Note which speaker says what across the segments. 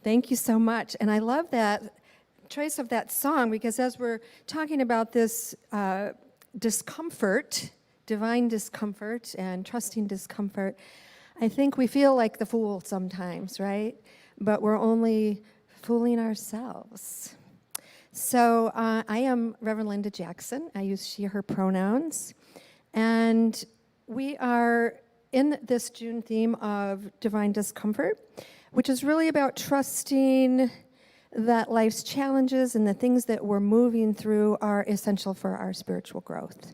Speaker 1: Thank you so much. And I love that choice of that song because as we're talking about this discomfort, divine discomfort and trusting discomfort, I think we feel like the fool sometimes, right? But we're only fooling ourselves. So I am Reverend Linda Jackson. I use she, her pronouns. And we are in this June theme of divine discomfort, which is really about trusting that life's challenges and the things that we're moving through are essential for our spiritual growth.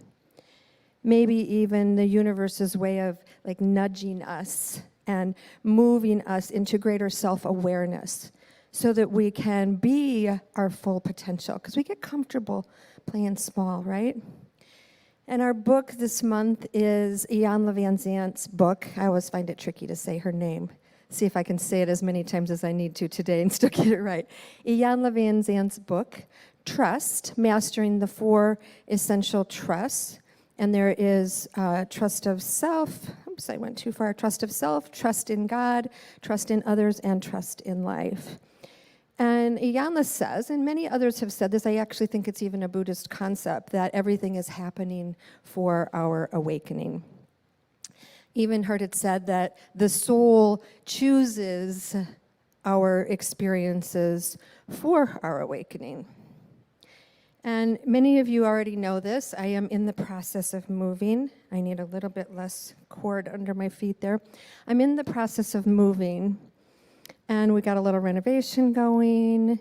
Speaker 1: Maybe even the universe's way of like nudging us and moving us into greater self-awareness so that we can be our full potential. Because we get comfortable playing small, right? And our book this month is Iyanla Vanzant's book. I always find it tricky to say her name. See if I can say it as many times as I need to today and still get it right. Iyanla Vanzant's book, Trust, Mastering the Four Essential Trusts. And there is trust of self. Oops, I went too far. Trust of self, trust in God, trust in others, and trust in life. And Iyanla says, and many others have said this, I actually think it's even a Buddhist concept, that everything is happening for our awakening. Even heard it said that the soul chooses our experiences for our awakening. And many of you already know this. I am in the process of moving. I need a little bit less cord under my feet there. I'm in the process of moving, and we got a little renovation going.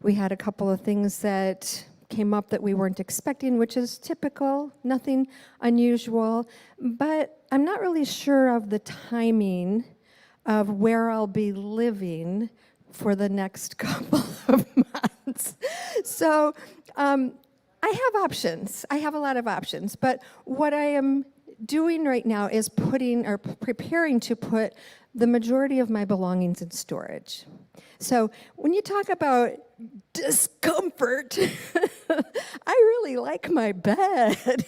Speaker 1: We had a couple of things that came up that we weren't expecting, which is typical, nothing unusual. But I'm not really sure of the timing of where I'll be living for the next couple of months. So I have options. I have a lot of options. But what I am doing right now is preparing to put the majority of my belongings in storage. So when you talk about discomfort, I really like my bed.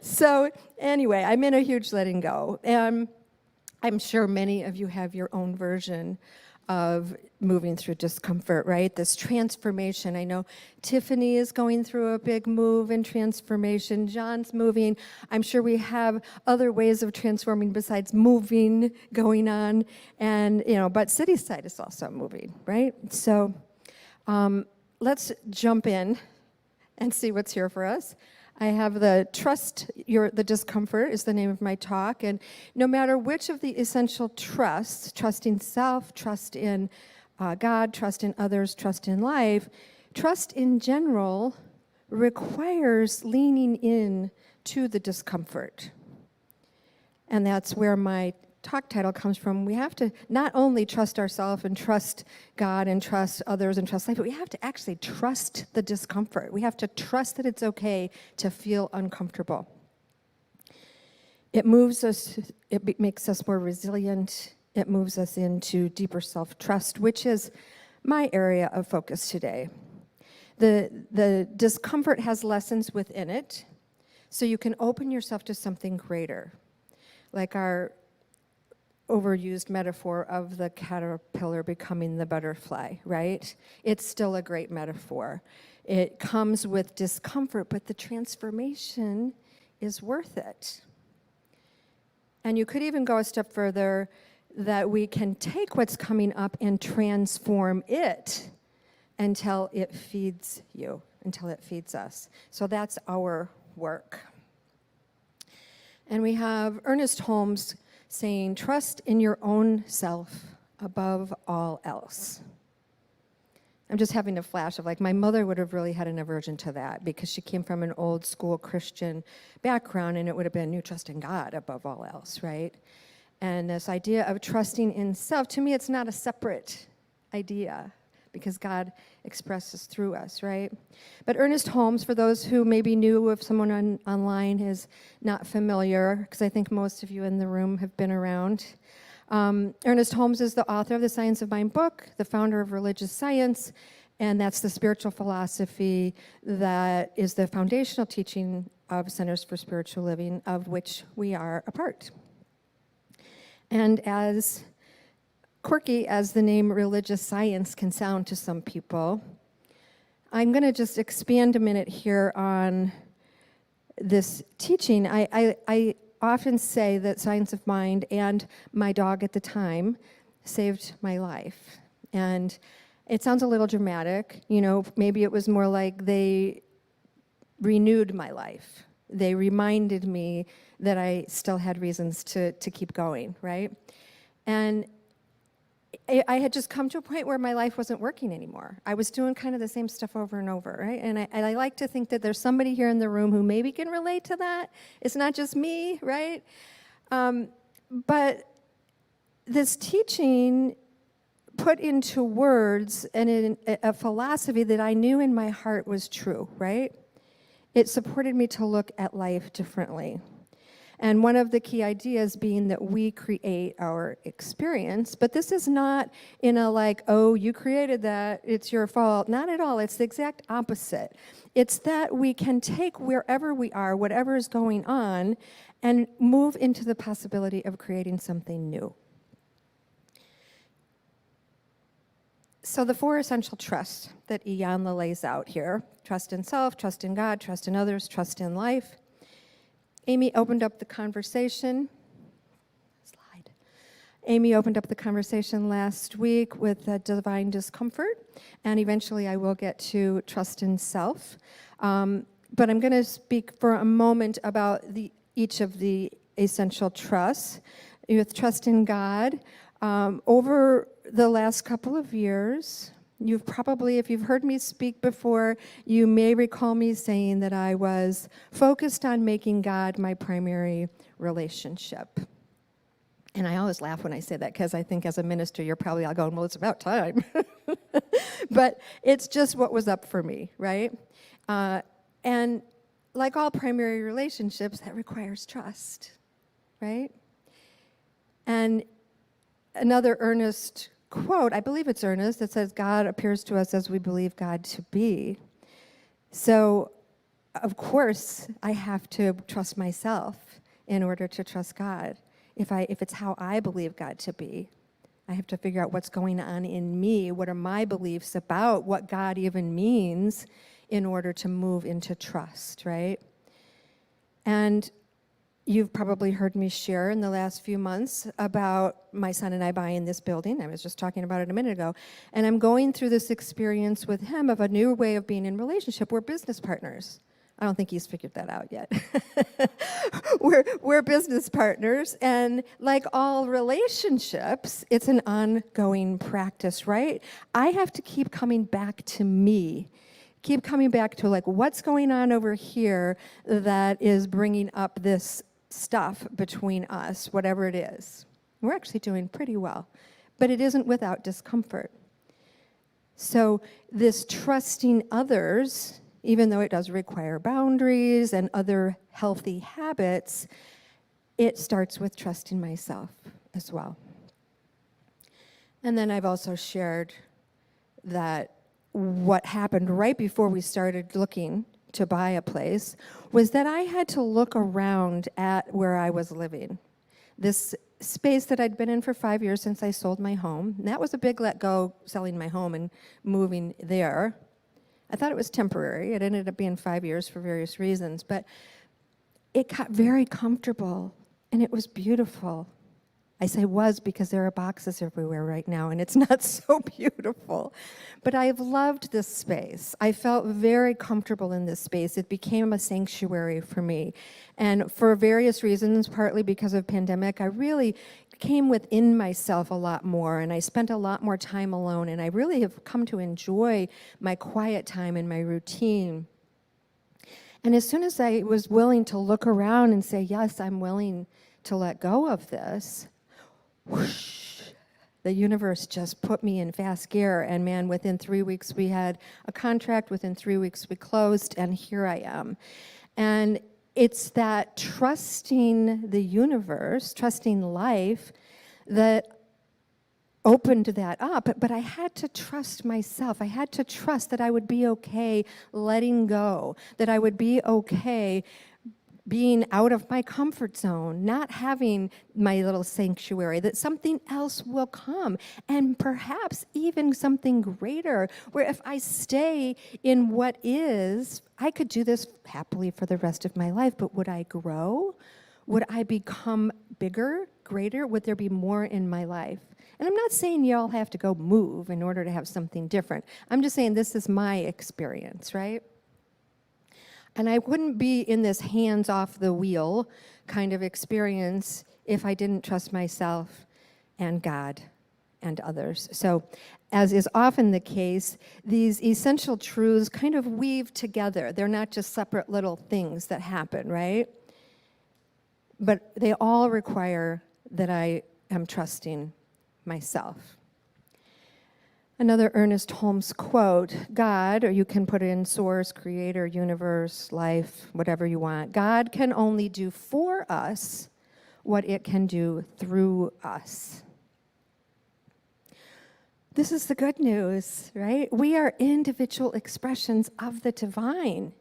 Speaker 1: So anyway, I'm in a huge letting go. And I'm sure many of you have your own version of moving through discomfort, right? This transformation. I know Tiffany is going through a big move and transformation. John's moving. I'm sure we have other ways of transforming besides moving going on. And, but Cityside is also moving, right? So let's jump in and see what's here for us. I have the the discomfort is the name of my talk. And no matter which of the essential trusts, trust in self, trust in God, trust in others, trust in life, trust in general requires leaning in to the discomfort. And that's where my talk title comes from. We have to not only trust ourselves and trust God and trust others and trust life, but we have to actually trust the discomfort. We have to trust that it's okay to feel uncomfortable. It moves us, it makes us more resilient. It moves us into deeper self-trust, which is my area of focus today. The discomfort has lessons within it, so you can open yourself to something greater, like our overused metaphor of the caterpillar becoming the butterfly, right? It's still a great metaphor. It comes with discomfort, but the transformation is worth it. And you could even go a step further, that we can take what's coming up and transform it until it feeds you, until it feeds us. So that's our work. And we have Ernest Holmes saying, trust in your own self above all else. I'm just having a flash of my mother would have really had an aversion to that because she came from an old school Christian background, and it would have been you trust in God above all else, right? And this idea of trusting in self, to me, it's not a separate idea because God expresses through us, right? But Ernest Holmes, for those who maybe knew, if someone online is not familiar, because I think most of you in the room have been around, Ernest Holmes is the author of the Science of Mind book, the founder of religious science, and that's the spiritual philosophy that is the foundational teaching of Centers for Spiritual Living, of which we are a part. And as quirky as the name religious science can sound to some people, I'm going to just expand a minute here on this teaching. I often say that Science of Mind and my dog at the time saved my life. And it sounds a little dramatic, maybe it was more like they renewed my life. They reminded me that I still had reasons to keep going, right? And I had just come to a point where my life wasn't working anymore. I was doing kind of the same stuff over and over, right? And I like to think that there's somebody here in the room who maybe can relate to that. It's not just me, right? But this teaching put into words and in a philosophy that I knew in my heart was true, right? It supported me to look at life differently. And one of the key ideas being that we create our experience, but this is not in a like, oh, you created that, it's your fault. Not at all, it's the exact opposite. It's that we can take wherever we are, whatever is going on, and move into the possibility of creating something new. So the 4 essential trusts that Iyanla lays out here, trust in self, trust in God, trust in others, trust in life. Amy opened up the conversation. Slide. Amy opened up the conversation last week with Divine Discomfort, and eventually I will get to trust in self. But I'm going to speak for a moment about each of the essential trusts. With trust in God, over the last couple of years, you've probably, if you've heard me speak before, you may recall me saying that I was focused on making God my primary relationship. And I always laugh when I say that because I think as a minister, you're probably all going, well, it's about time. But it's just what was up for me, right? And like all primary relationships, that requires trust, right? And another earnest quote, I believe it's Ernest, that says, God appears to us as we believe God to be. So, of course, I have to trust myself in order to trust God. If it's how I believe God to be, I have to figure out what's going on in me, what are my beliefs about what God even means in order to move into trust, right? And you've probably heard me share in the last few months about my son and I buying this building. I was just talking about it a minute ago. And I'm going through this experience with him of a new way of being in relationship. We're business partners. I don't think he's figured that out yet. We're business partners. And like all relationships, it's an ongoing practice, right? I have to keep coming back to me. Keep coming back to like what's going on over here that is bringing up this stuff between us, whatever it is. We're actually doing pretty well, but it isn't without discomfort. So this trusting others, even though it does require boundaries and other healthy habits, it starts with trusting myself as well. And then I've also shared that what happened right before we started looking to buy a place was that I had to look around at where I was living. This space that I'd been in for 5 years since I sold my home, and that was a big let go, selling my home and moving there. I thought it was temporary. It ended up being 5 years for various reasons, but it got very comfortable and it was beautiful. I say was because there are boxes everywhere right now, and it's not so beautiful. But I've loved this space. I felt very comfortable in this space. It became a sanctuary for me. And for various reasons, partly because of pandemic, I really came within myself a lot more, and I spent a lot more time alone, and I really have come to enjoy my quiet time and my routine. And as soon as I was willing to look around and say, yes, I'm willing to let go of this, whoosh, the universe just put me in fast gear, and man, within 3 weeks we had a contract, within 3 weeks we closed, and here I am. And it's that trusting the universe, trusting life, that opened that up, but I had to trust myself. I had to trust that I would be okay letting go, that I would be okay being out of my comfort zone, not having my little sanctuary, that something else will come, and perhaps even something greater, where if I stay in what is, I could do this happily for the rest of my life, but would I grow? Would I become bigger, greater? Would there be more in my life? And I'm not saying y'all have to go move in order to have something different. I'm just saying this is my experience, right? And I wouldn't be in this hands off the wheel kind of experience if I didn't trust myself and God and others. So, as is often the case, these essential truths kind of weave together. They're not just separate little things that happen, right? But they all require that I am trusting myself. Another Ernest Holmes quote, God, or you can put it in source, creator, universe, life, whatever you want, God can only do for us what it can do through us. This is the good news, right? We are individual expressions of the divine.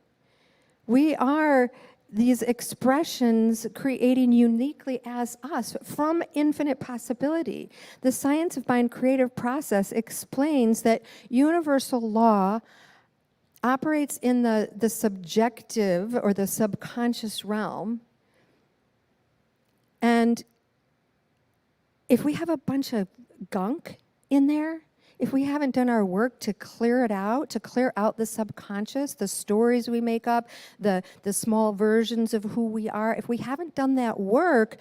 Speaker 1: We are these expressions creating uniquely as us from infinite possibility. The science of mind creative process explains that universal law operates in the subjective or the subconscious realm. And if we have a bunch of gunk in there, if we haven't done our work to clear it out, to clear out the subconscious, the stories we make up, the small versions of who we are, if we haven't done that work,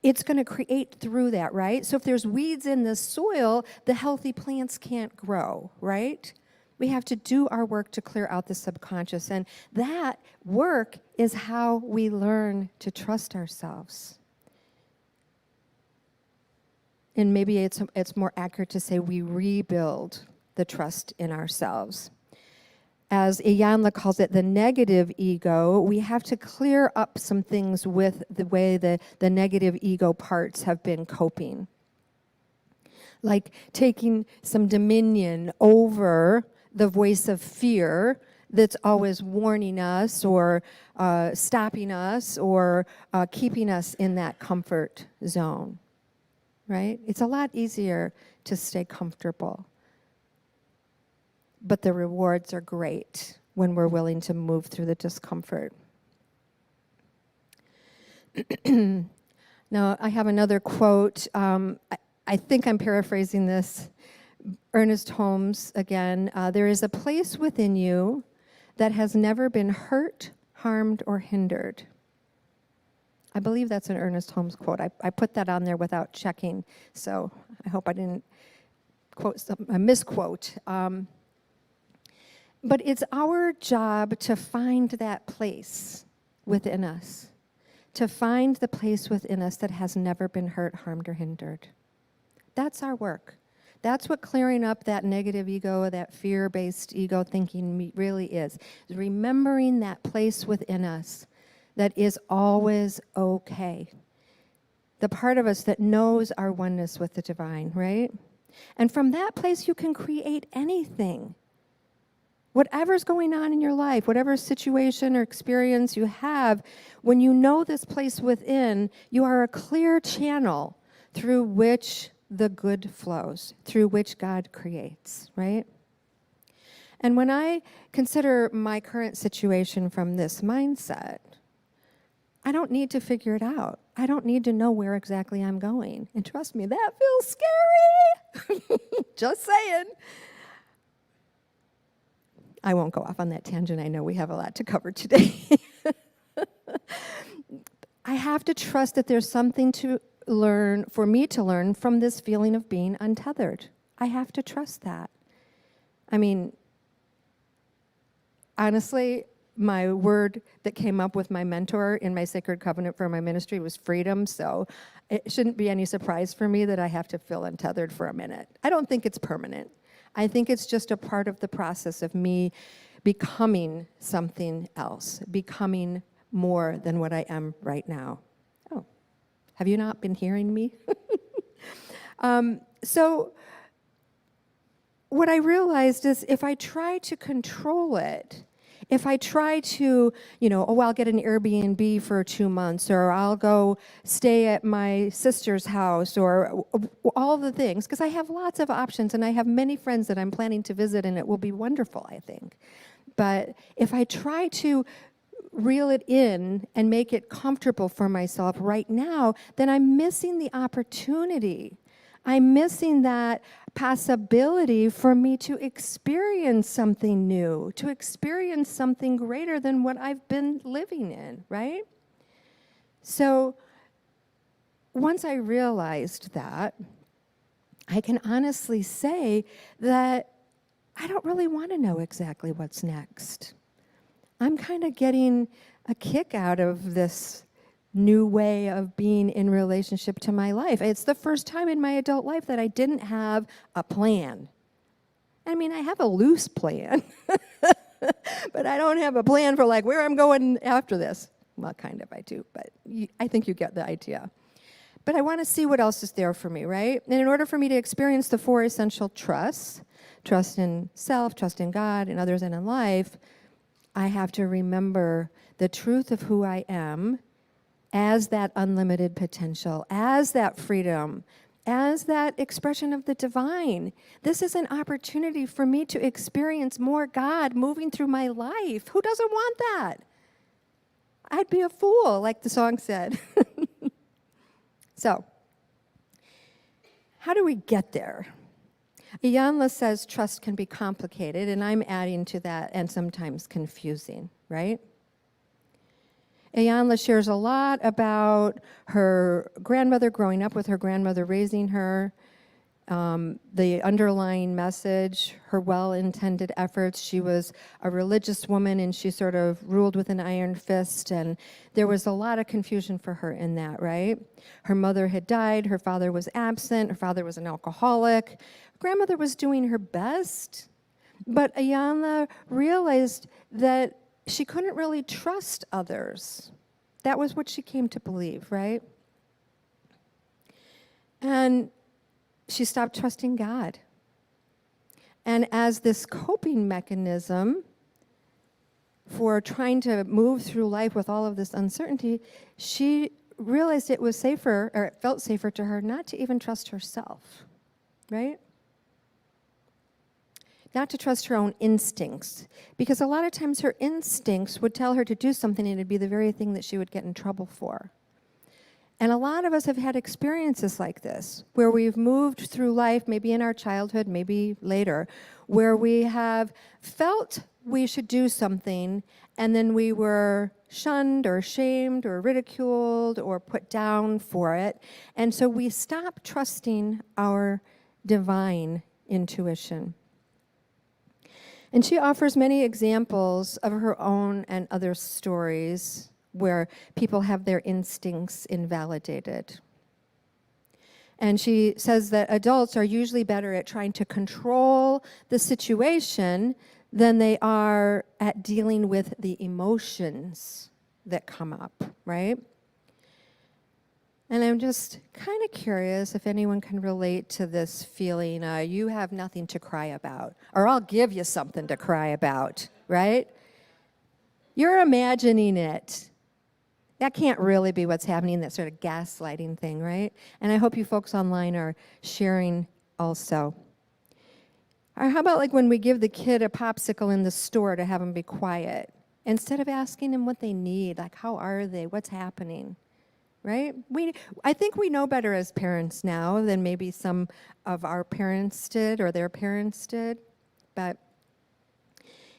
Speaker 1: it's going to create through that, right? So if there's weeds in the soil, the healthy plants can't grow, right? We have to do our work to clear out the subconscious, and that work is how we learn to trust ourselves. And maybe it's more accurate to say we rebuild the trust in ourselves. As Iyanla calls it, the negative ego, we have to clear up some things with the way the negative ego parts have been coping. Like taking some dominion over the voice of fear that's always warning us or stopping us or keeping us in that comfort zone. Right? It's a lot easier to stay comfortable. But the rewards are great when we're willing to move through the discomfort. Now, I have another quote. I think I'm paraphrasing this. Ernest Holmes, again. There is a place within you that has never been hurt, harmed, or hindered. I believe that's an Ernest Holmes quote. I put that on there without checking, so I hope I didn't misquote. But it's our job to find that place within us, to find the place within us that has never been hurt, harmed, or hindered. That's our work. That's what clearing up that negative ego, that fear-based ego thinking really is remembering that place within us that is always okay. The part of us that knows our oneness with the divine, right? And from that place, you can create anything. Whatever's going on in your life, whatever situation or experience you have, when you know this place within, you are a clear channel through which the good flows, through which God creates, right? And when I consider my current situation from this mindset, I don't need to figure it out. I don't need to know where exactly I'm going. And trust me, that feels scary. Just saying. I won't go off on that tangent. I know we have a lot to cover today. I have to trust that there's something to learn, for me to learn from this feeling of being untethered. I have to trust that. I mean, honestly, my word that came up with my mentor in my sacred covenant for my ministry was freedom, so it shouldn't be any surprise for me that I have to feel untethered for a minute. I don't think it's permanent. I think it's just a part of the process of me becoming something else, becoming more than what I am right now. Oh, have you not been hearing me? So what I realized is if I try to control it, If I try to, I'll get an Airbnb for 2 months, or I'll go stay at my sister's house, or all the things, because I have lots of options and I have many friends that I'm planning to visit, and it will be wonderful, I think. But if I try to reel it in and make it comfortable for myself right now, then I'm missing the opportunity. I'm missing that possibility for me to experience something new, to experience something greater than what I've been living in, right? So once I realized that, I can honestly say that I don't really want to know exactly what's next. I'm kind of getting a kick out of this new way of being in relationship to my life. It's the first time in my adult life that I didn't have a plan. I mean, I have a loose plan, but I don't have a plan for like where I'm going after this. Well, kind of I do, but I think you get the idea. But I want to see what else is there for me, right? And in order for me to experience the 4 essential trusts, trust in self, trust in God, and others, and in life, I have to remember the truth of who I am as that unlimited potential, as that freedom, as that expression of the divine. This is an opportunity for me to experience more God moving through my life. Who doesn't want that? I'd be a fool, like the song said. So, how do we get there? Iyanla says trust can be complicated, and I'm adding to that, and sometimes confusing, right? Iyanla shares a lot about her grandmother, growing up with her grandmother, raising her, the underlying message, her well-intended efforts. She was a religious woman, and she sort of ruled with an iron fist, and there was a lot of confusion for her in that, right? Her mother had died, her father was absent, her father was an alcoholic. Grandmother was doing her best, but Iyanla realized that she couldn't really trust others. That was what she came to believe, right? And she stopped trusting God. And as this coping mechanism for trying to move through life with all of this uncertainty, she realized it was safer, or it felt safer to her, not to even trust herself, right? Not to trust her own instincts, because a lot of times her instincts would tell her to do something and it'd be the very thing that she would get in trouble for. And a lot of us have had experiences like this, where we've moved through life, maybe in our childhood, maybe later, where we have felt we should do something, and then we were shunned or shamed or ridiculed or put down for it. And so we stop trusting our divine intuition. And she offers many examples of her own and other stories where people have their instincts invalidated. And she says that adults are usually better at trying to control the situation than they are at dealing with the emotions that come up, right? And I'm just kind of curious if anyone can relate to this feeling, you have nothing to cry about, or I'll give you something to cry about, right? You're imagining it. That can't really be what's happening, that sort of gaslighting thing, right? And I hope you folks online are sharing also. Or how about like when we give the kid a popsicle in the store to have them be quiet, instead of asking them what they need, like how are they, what's happening? Right? I think we know better as parents now than maybe some of our parents did or their parents did. But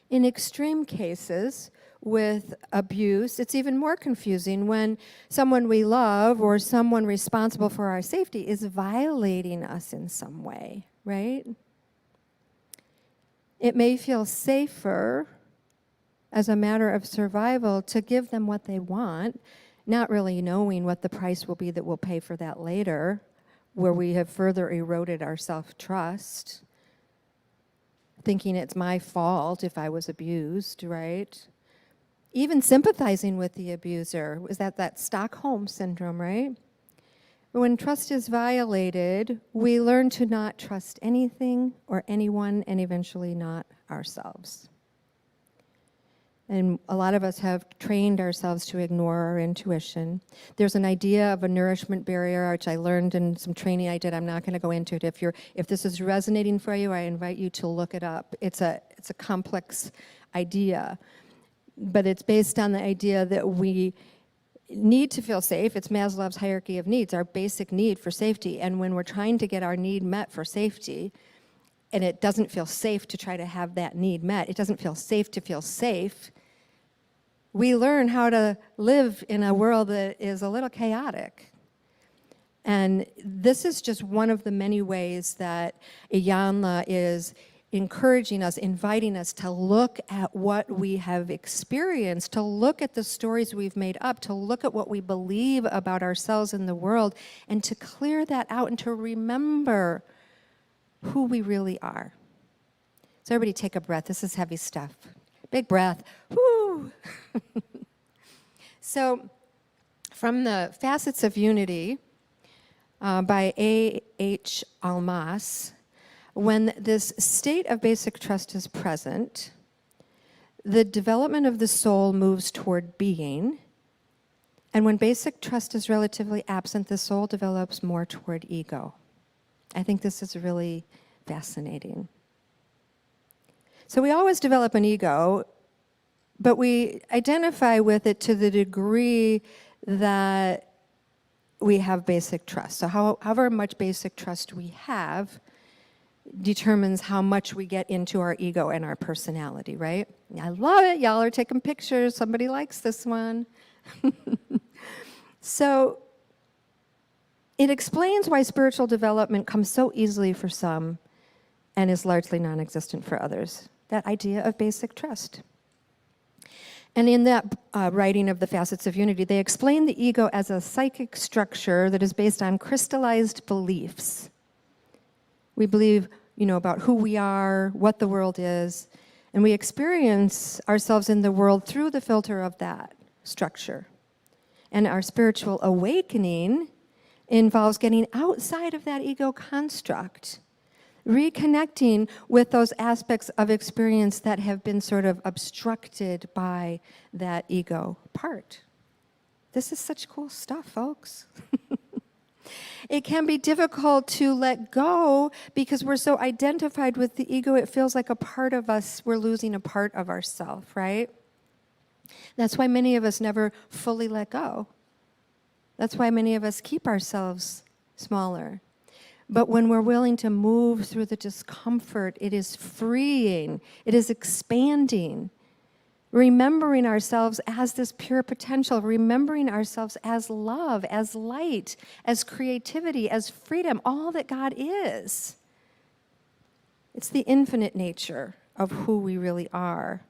Speaker 1: in extreme cases with abuse, it's even more confusing when someone we love or someone responsible for our safety is violating us in some way, right? It may feel safer as a matter of survival to give them what they want, not really knowing what the price will be that we'll pay for that later, where we have further eroded our self-trust, thinking it's my fault if I was abused, right? Even sympathizing with the abuser. Is that Stockholm syndrome, right? When trust is violated, we learn to not trust anything or anyone, and eventually not ourselves. And a lot of us have trained ourselves to ignore our intuition. There's an idea of a nourishment barrier, which I learned in some training I did. I'm not going to go into it. If this is resonating for you, I invite you to look it up. It's a complex idea, but it's based on the idea that we need to feel safe. It's Maslow's hierarchy of needs, our basic need for safety. And when we're trying to get our need met for safety, and it doesn't feel safe to try to have that need met, it doesn't feel safe to feel safe, we learn how to live in a world that is a little chaotic. And this is just one of the many ways that Iyanla is encouraging us, inviting us to look at what we have experienced, to look at the stories we've made up, to look at what we believe about ourselves and the world, and to clear that out and to remember who we really are. So everybody take a breath. This is heavy stuff. Big breath. Woo! So from the Facets of Unity by A.H. Almas, when this state of basic trust is present, the development of the soul moves toward being, and when basic trust is relatively absent, the soul develops more toward ego. I think this is really fascinating. So we always develop an ego, but we identify with it to the degree that we have basic trust. So however much basic trust we have determines how much we get into our ego and our personality, right? I love it. Y'all are taking pictures. Somebody likes this one. So it explains why spiritual development comes so easily for some and is largely non-existent for others. That idea of basic trust. And in that writing of the Facets of Unity, they explain the ego as a psychic structure that is based on crystallized beliefs. We believe, about who we are, what the world is, and we experience ourselves in the world through the filter of that structure. And our spiritual awakening involves getting outside of that ego construct, reconnecting with those aspects of experience that have been sort of obstructed by that ego part. This is such cool stuff, folks. It can be difficult to let go because we're so identified with the ego, it feels like a part of us, we're losing a part of ourselves, right? That's why many of us never fully let go. That's why many of us keep ourselves smaller. But when we're willing to move through the discomfort, it is freeing, it is expanding. Remembering ourselves as this pure potential, remembering ourselves as love, as light, as creativity, as freedom, all that God is. It's the infinite nature of who we really are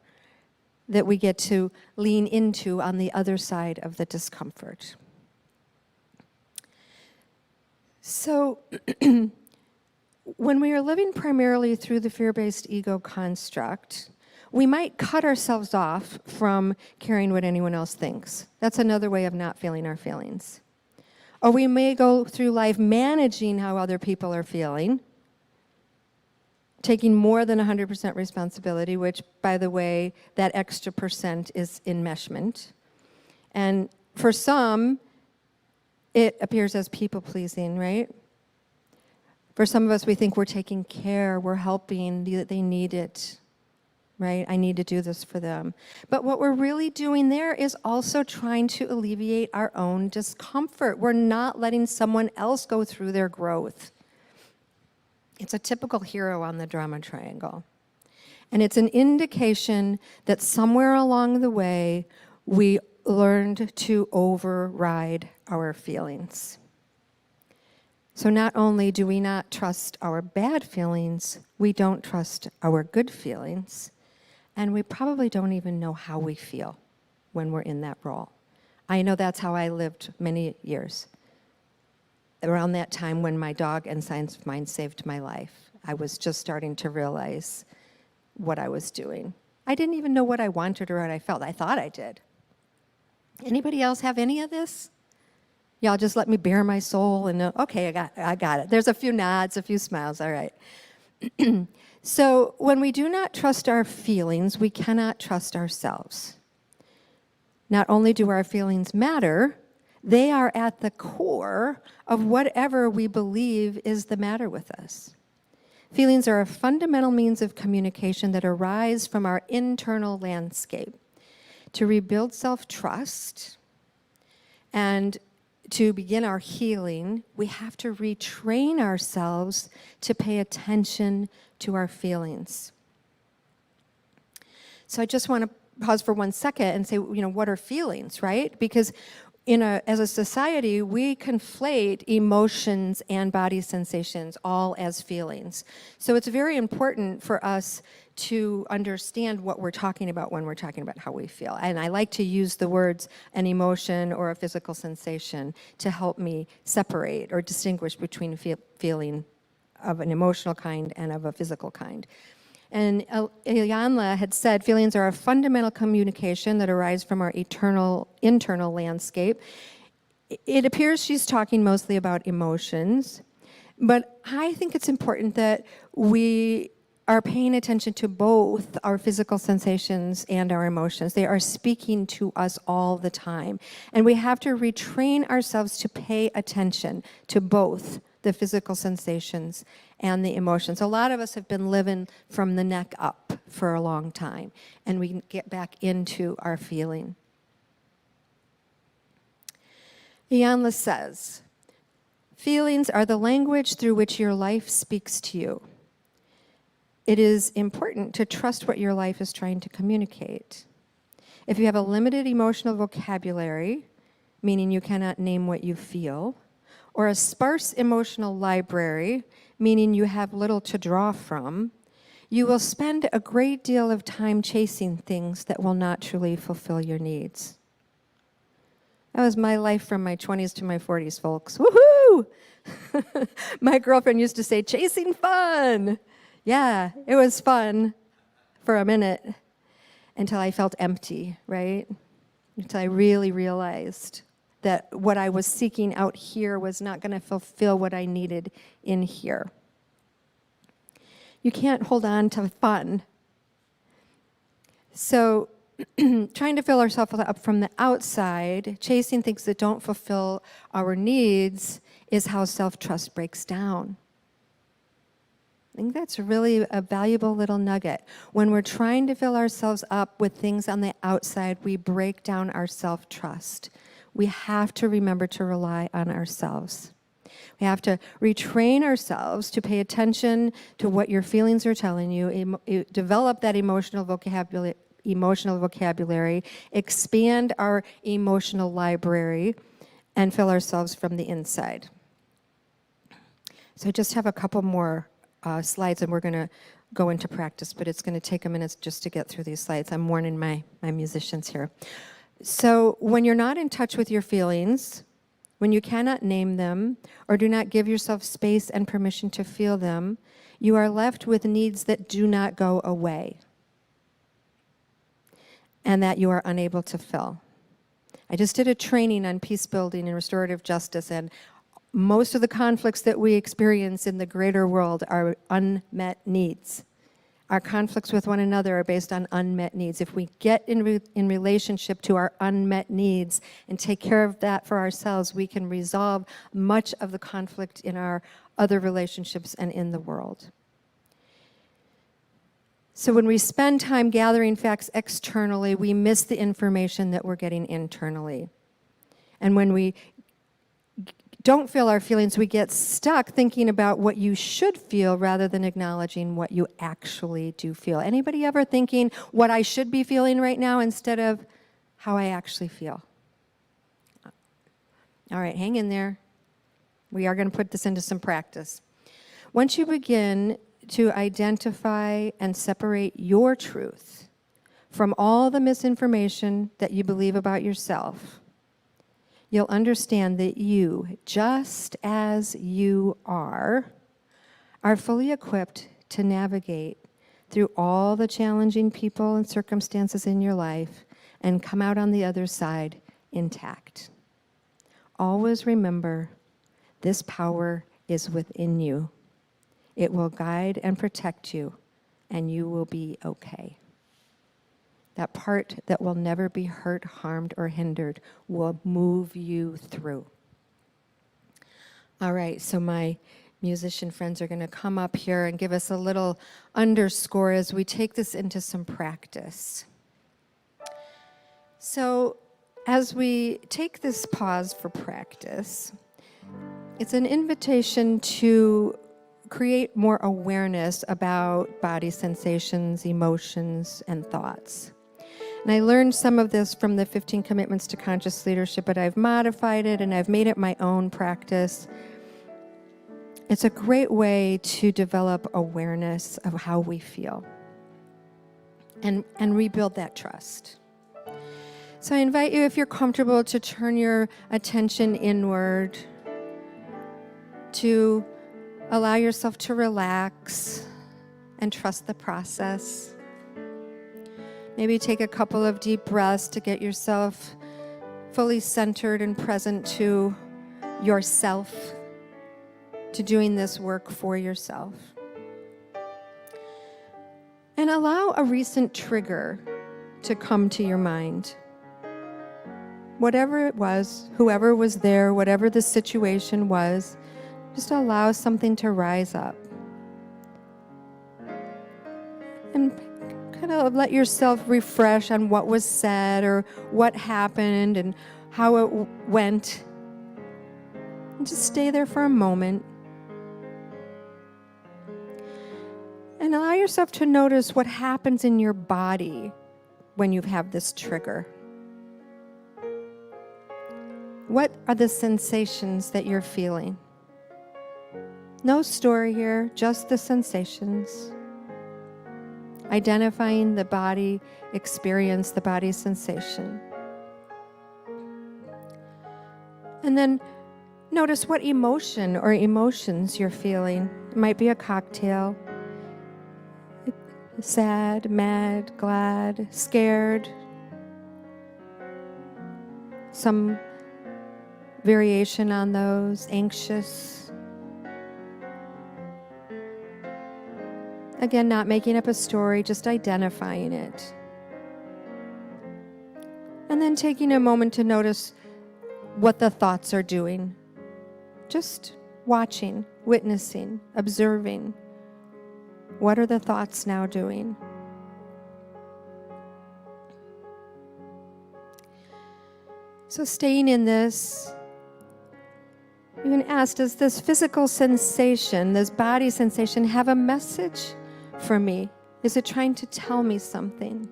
Speaker 1: that we get to lean into on the other side of the discomfort. So, when we are living primarily through the fear-based ego construct, we might cut ourselves off from caring what anyone else thinks. That's another way of not feeling our feelings. Or we may go through life managing how other people are feeling, taking more than 100% responsibility, which, by the way, that extra percent is enmeshment. And for some, it appears as people-pleasing, right? For some of us, we think we're taking care, we're helping, they need it, right? I need to do this for them. But what we're really doing there is also trying to alleviate our own discomfort. We're not letting someone else go through their growth. It's a typical hero on the drama triangle. And it's an indication that somewhere along the way, we learned to override our feelings. So not only do we not trust our bad feelings, we don't trust our good feelings, and we probably don't even know how we feel when we're in that role. I know that's how I lived many years. Around that time when my dog and science of mind saved my life, I was just starting to realize what I was doing. I didn't even know what I wanted or what I felt. I thought I did. Anybody else have any of this? Y'all just let me bare my soul and know, okay, I got it. There's a few nods, a few smiles, all right. So when we do not trust our feelings, we cannot trust ourselves. Not only do our feelings matter, they are at the core of whatever we believe is the matter with us. Feelings are a fundamental means of communication that arise from our internal landscape. To rebuild self-trust and to begin our healing, we have to retrain ourselves to pay attention to our feelings. So I just want to pause for 1 second and say, what are feelings, right? Because as a society, we conflate emotions and body sensations all as feelings. So it's very important for us to understand what we're talking about when we're talking about how we feel. And I like to use the words an emotion or a physical sensation to help me separate or distinguish between feeling of an emotional kind and of a physical kind. And Iyanla had said, feelings are a fundamental communication that arise from our internal landscape. It appears she's talking mostly about emotions, but I think it's important that we are paying attention to both our physical sensations and our emotions. They are speaking to us all the time. And we have to retrain ourselves to pay attention to both the physical sensations and the emotions. A lot of us have been living from the neck up for a long time, and we can get back into our feeling. Iyanla says, feelings are the language through which your life speaks to you. It is important to trust what your life is trying to communicate. If you have a limited emotional vocabulary, meaning you cannot name what you feel, or a sparse emotional library, meaning you have little to draw from, you will spend a great deal of time chasing things that will not truly fulfill your needs. That was my life from my 20s to my 40s, folks. Woohoo! My girlfriend used to say, chasing fun. Yeah, it was fun for a minute until I felt empty, right? Until I really realized that what I was seeking out here was not going to fulfill what I needed in here. You can't hold on to fun. So trying to fill ourselves up from the outside, chasing things that don't fulfill our needs, is how self-trust breaks down. I think that's really a valuable little nugget. When we're trying to fill ourselves up with things on the outside, we break down our self-trust. We have to remember to rely on ourselves. We have to retrain ourselves to pay attention to what your feelings are telling you, develop that emotional vocabulary, expand our emotional library, and fill ourselves from the inside. So I just have a couple more slides, and we're going to go into practice, but it's going to take a minute just to get through these slides. I'm warning my musicians here. So when you're not in touch with your feelings, when you cannot name them or do not give yourself space and permission to feel them, you are left with needs that do not go away and that you are unable to fill. I just did a training on peace building and restorative justice, and most of the conflicts that we experience in the greater world are unmet needs. Our conflicts with one another are based on unmet needs. If we get in relationship to our unmet needs and take care of that for ourselves, we can resolve much of the conflict in our other relationships and in the world. So when we spend time gathering facts externally, we miss the information that we're getting internally. And when we don't feel our feelings, we get stuck thinking about what you should feel rather than acknowledging what you actually do feel. Anybody ever thinking what I should be feeling right now instead of how I actually feel? All right, hang in there. We are going to put this into some practice. Once you begin to identify and separate your truth from all the misinformation that you believe about yourself, you'll understand that you, just as you are fully equipped to navigate through all the challenging people and circumstances in your life and come out on the other side intact. Always remember, this power is within you. It will guide and protect you and you will be okay. That part that will never be hurt, harmed, or hindered will move you through. All right, so my musician friends are going to come up here and give us a little underscore as we take this into some practice. So as we take this pause for practice, it's an invitation to create more awareness about body sensations, emotions, and thoughts. And I learned some of this from the 15 Commitments to Conscious Leadership, but I've modified it and I've made it my own practice. It's a great way to develop awareness of how we feel and rebuild that trust. So I invite you, if you're comfortable, to turn your attention inward, to allow yourself to relax and trust the process. Maybe take a couple of deep breaths to get yourself fully centered and present to yourself, to doing this work for yourself. And allow a recent trigger to come to your mind. Whatever it was, whoever was there, whatever the situation was, just allow something to rise up. And kind of let yourself refresh on what was said or what happened and how it went. And just stay there for a moment. And allow yourself to notice what happens in your body when you have this trigger. What are the sensations that you're feeling? No story here, just the sensations. Identifying the body experience, the body sensation. And then notice what emotion or emotions you're feeling. It might be a cocktail. Sad, mad, glad, scared. Some variation on those, anxious. Again, not making up a story, just identifying it. And then taking a moment to notice what the thoughts are doing. Just watching, witnessing, observing. What are the thoughts now doing? So staying in this, you can ask, does this physical sensation, this body sensation, have a message for me? Is it trying to tell me something?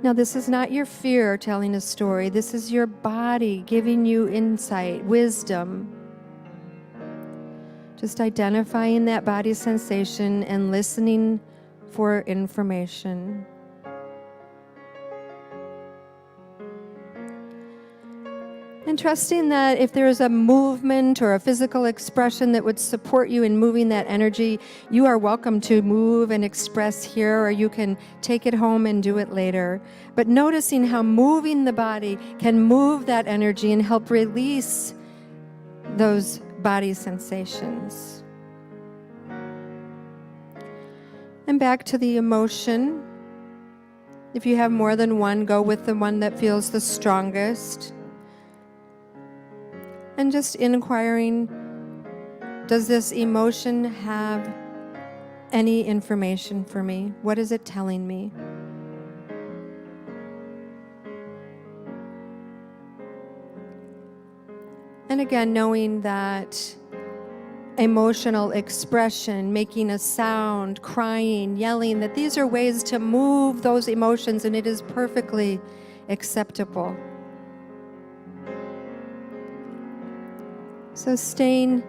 Speaker 1: Now, this is not your fear telling a story. This is your body giving you insight, wisdom. Just identifying that body sensation and listening for information. And trusting that if there is a movement or a physical expression that would support you in moving that energy, you are welcome to move and express here, or you can take it home and do it later. But noticing how moving the body can move that energy and help release those body sensations. And back to the emotion. If you have more than one, go with the one that feels the strongest. And just inquiring, does this emotion have any information for me? What is it telling me? And again, knowing that emotional expression, making a sound, crying, yelling, that these are ways to move those emotions, and it is perfectly acceptable. So staying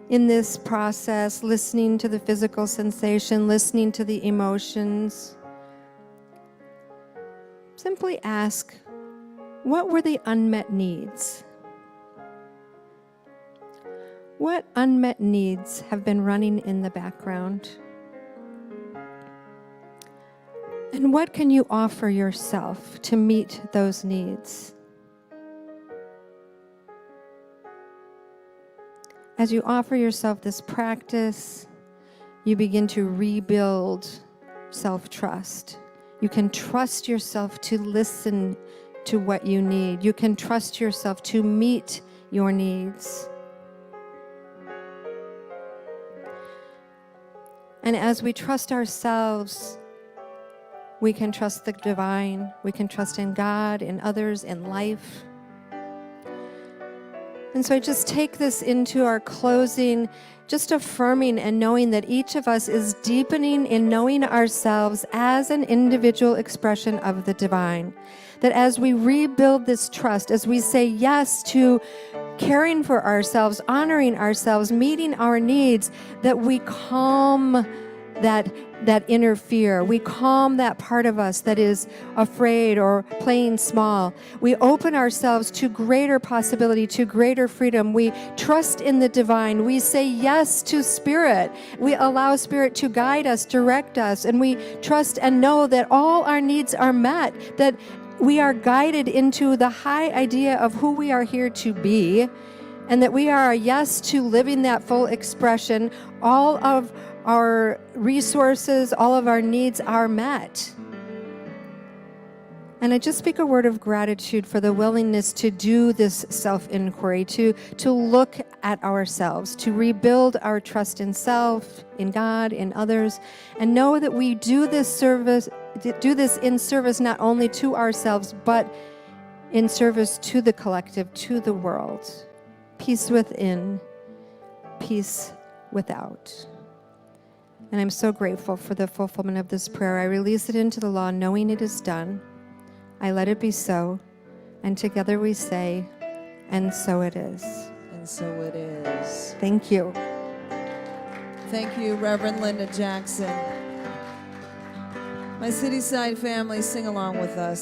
Speaker 1: in this process, listening to the physical sensation, listening to the emotions. Simply ask, what were the unmet needs? What unmet needs have been running in the background? And what can you offer yourself to meet those needs? as you offer yourself this practice, you begin to rebuild self-trust. You can trust yourself to listen to what you need. You can trust yourself to meet your needs. And as we trust ourselves, we can trust the divine. We can trust in God, in others, in life. And so I just take this into our closing, just affirming and knowing that each of us is deepening in knowing ourselves as an individual expression of the divine. That as we rebuild this trust, as we say yes to caring for ourselves, honoring ourselves, meeting our needs, that we calm that inner fear. We calm that part of us that is afraid or playing small. We open ourselves to greater possibility, to greater freedom. We trust in the divine. We say yes to Spirit. We allow Spirit to guide us, direct us, and we trust and know that all our needs are met, that we are guided into the high idea of who we are here to be, and that we are a yes to living that full expression. All of our resources, all of our needs are met. And I just speak a word of gratitude for the willingness to do this self-inquiry, to look at ourselves, to rebuild our trust in self, in God, in others, and know that we do this in service not only to ourselves, but in service to the collective, to the world. Peace within, peace without. And I'm so grateful for the fulfillment of this prayer. I release it into the law, knowing it is done. I let it be so. And together we say, and so it is.
Speaker 2: And so it is.
Speaker 1: Thank you.
Speaker 2: Thank you, Reverend Linda Jackson. My Cityside family, sing along with us.